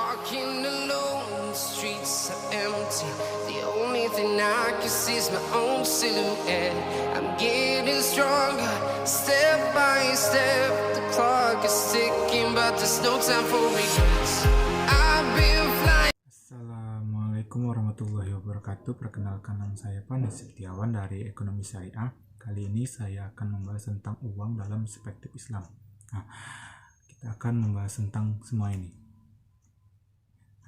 walking alone, the streets are empty. The only thing I can see is my own silhouette. I'm getting stronger, step by step. The clock is ticking, but there's no time for regrets. I've been flying. Assalamualaikum warahmatullahi wabarakatuh. Perkenalkan, nama saya Pani Setiawan dari Ekonomi Syariah. Kali ini saya akan membahas tentang uang dalam perspektif Islam. Nah, kita akan membahas tentang semua ini.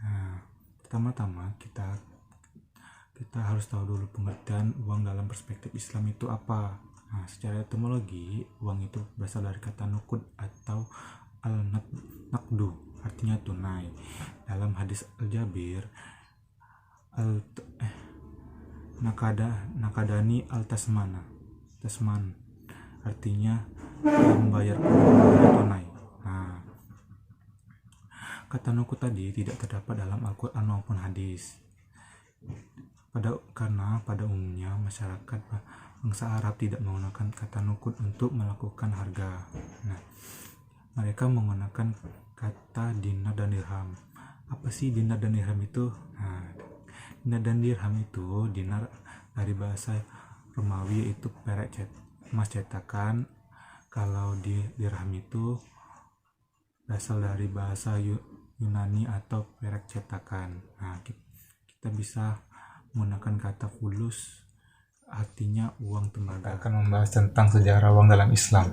Nah, pertama-tama kita harus tahu dulu pengertian uang dalam perspektif Islam itu apa. Nah, secara etimologi, uang itu berasal dari kata nukud atau al-naqdu, artinya tunai. Dalam hadis Al-Jabir, nakadani al-tasman, artinya membayar tunai. Nah, kata nukud tadi tidak terdapat dalam Al-Quran maupun hadis. Karena pada umumnya masyarakat bangsa Arab tidak menggunakan kata nukud untuk melakukan harga. Nah, mereka menggunakan kata dinar dan dirham. Apa sih dinar dan dirham itu? Nah, dinar dan dirham itu dinar dari bahasa Romawi, yaitu perak emas cetakan. Kalau dirham itu berasal dari bahasa Yunani atau perak cetakan. Nah, kita bisa menggunakan kata fulus, artinya uang tembaga. Kita akan membahas tentang sejarah uang dalam Islam.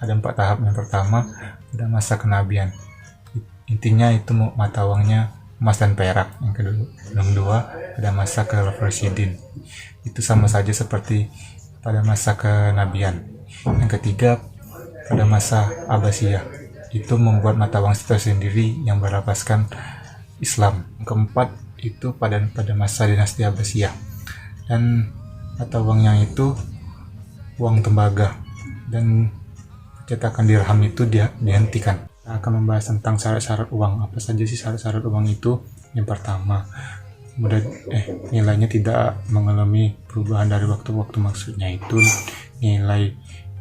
Ada 4 tahap. Yang pertama, pada masa kenabian. Intinya itu mata uangnya emas dan perak. Yang kedua, pada masa Khulafaur Rasyidin. Itu sama saja seperti pada masa kenabian. Yang ketiga, pada masa Abbasiyah. Itu membuat mata uang tersendiri yang berlafazkan Islam. Yang keempat, itu pada masa dinasti Abbasiyah. Dan mata uangnya itu uang tembaga, dan cetakan dirham itu dihentikan. Kita akan membahas tentang syarat-syarat uang. Apa saja sih syarat-syarat uang itu? Yang pertama, nilainya tidak mengalami perubahan dari waktu-waktu. Maksudnya itu nilai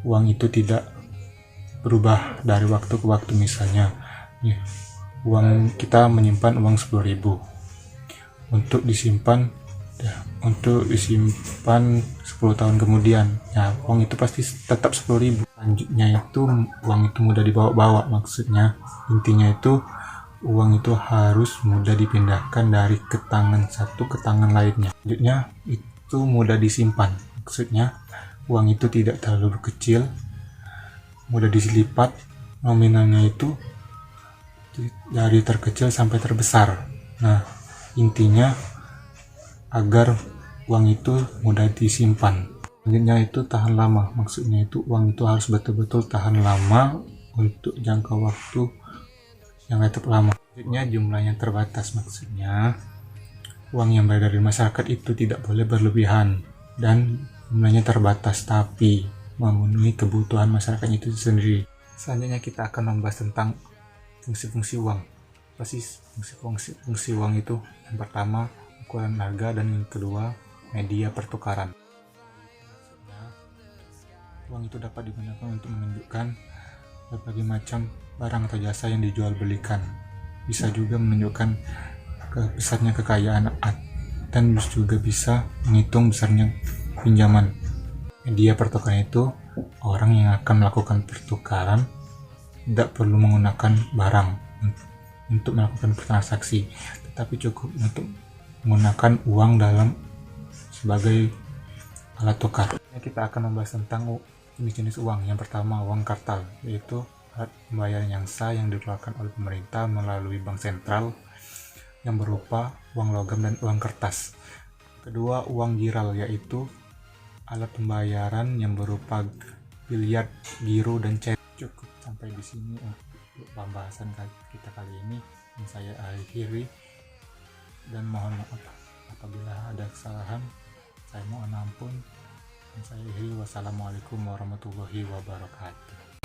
uang itu tidak berubah dari waktu ke waktu. Misalnya kita menyimpan uang 10.000 untuk disimpan 10 tahun kemudian, ya uang itu pasti tetap 10.000. Selanjutnya itu uang itu mudah dibawa-bawa. Maksudnya intinya itu uang itu harus mudah dipindahkan dari ke tangan satu ke tangan lainnya. Selanjutnya itu mudah disimpan. Maksudnya uang itu tidak terlalu kecil, mudah diselipat. Nominalnya itu dari terkecil sampai terbesar. Nah, intinya agar uang itu mudah disimpan. Selanjutnya itu tahan lama. Maksudnya itu uang itu harus betul-betul tahan lama untuk jangka waktu yang tetap lama. Selanjutnya jumlahnya terbatas. Maksudnya uang yang beredar di masyarakat itu tidak boleh berlebihan dan jumlahnya terbatas, tapi memenuhi kebutuhan masyarakat itu sendiri. Selanjutnya kita akan membahas tentang fungsi-fungsi uang. Apa sih fungsi uang itu? Yang pertama, ukuran harga, dan yang kedua, media pertukaran. Maksudnya, uang itu dapat digunakan untuk menunjukkan berbagai macam barang atau jasa yang dijual belikan. Bisa juga menunjukkan besarnya kekayaan, dan juga bisa menghitung besarnya pinjaman. Media pertukaran itu orang yang akan melakukan pertukaran tidak perlu menggunakan barang untuk melakukan transaksi, tetapi cukup untuk menggunakan uang dalam sebagai alat tukar. Kita akan membahas tentang jenis-jenis uang. Yang pertama, uang kartal, yaitu alat pembayaran yang sah yang dikeluarkan oleh pemerintah melalui bank sentral, yang berupa uang logam dan uang kertas. Kedua, uang giral, yaitu alat pembayaran yang berupa biliar, giro, dan cek. Cukup sampai di sini untuk pembahasan kita kali ini. Yang saya akhiri, dan mohon maaf apabila ada kesalahan. Saya mohon ampun. Dan saya akhiri. Wassalamualaikum warahmatullahi wabarakatuh.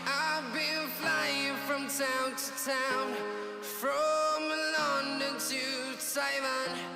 I've been flying from town to town, from London to Taiwan.